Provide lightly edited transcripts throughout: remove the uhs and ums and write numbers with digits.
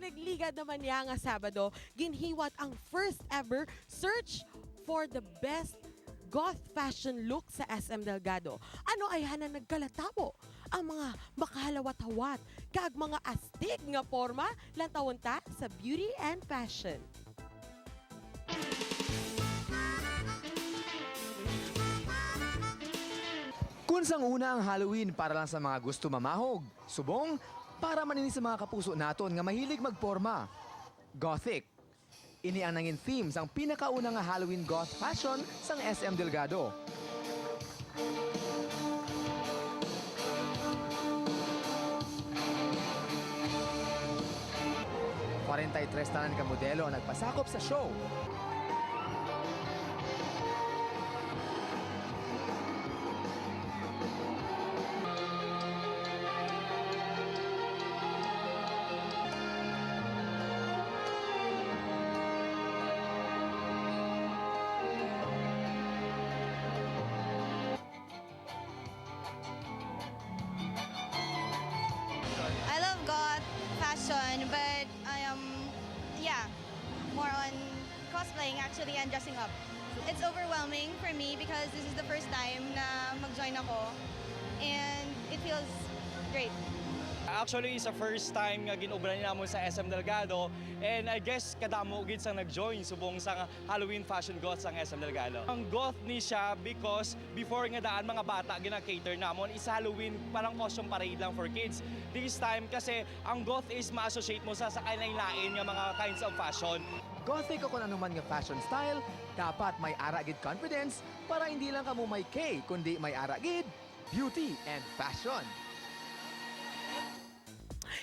nagligad naman niya nga Sabado, ginhiwat ang first ever search for the best goth fashion look sa SM Delgado. Ano ay hanan nagkalatabo ang mga makahalawat-hawat kag mga astig nga forma lantawon ta sa beauty and fashion. Kunsang una ang Halloween para lang sa mga gusto mamahog. Subong, para manini sa mga kapuso naton nga mahilig magporma. Gothic. Ini ang nangin themes ang pinakauna nga Halloween goth fashion sang SM Delgado. Tres tanan ka modelo ang nagpasakop sa show. I love goth fashion, but yeah, more on cosplaying actually and dressing up. It's overwhelming for me because this is the first time na mag-join ako and it feels great. Actually, sa first time nga ginubran niya mo sa SM Delgado and I guess kadamo gid sang nag-join subong sa Halloween fashion goth sang SM Delgado. Ang goth ni siya because before nga daan mga bata gina-cater namon is Halloween parang costume parade lang for kids. This time kasi ang goth is ma-associate mo sa kalain-lain nga mga kinds of fashion. Gothic o kung anuman nga fashion style, dapat may aragid confidence para hindi lang kamo may K, kundi may aragid beauty and fashion.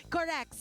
Correct.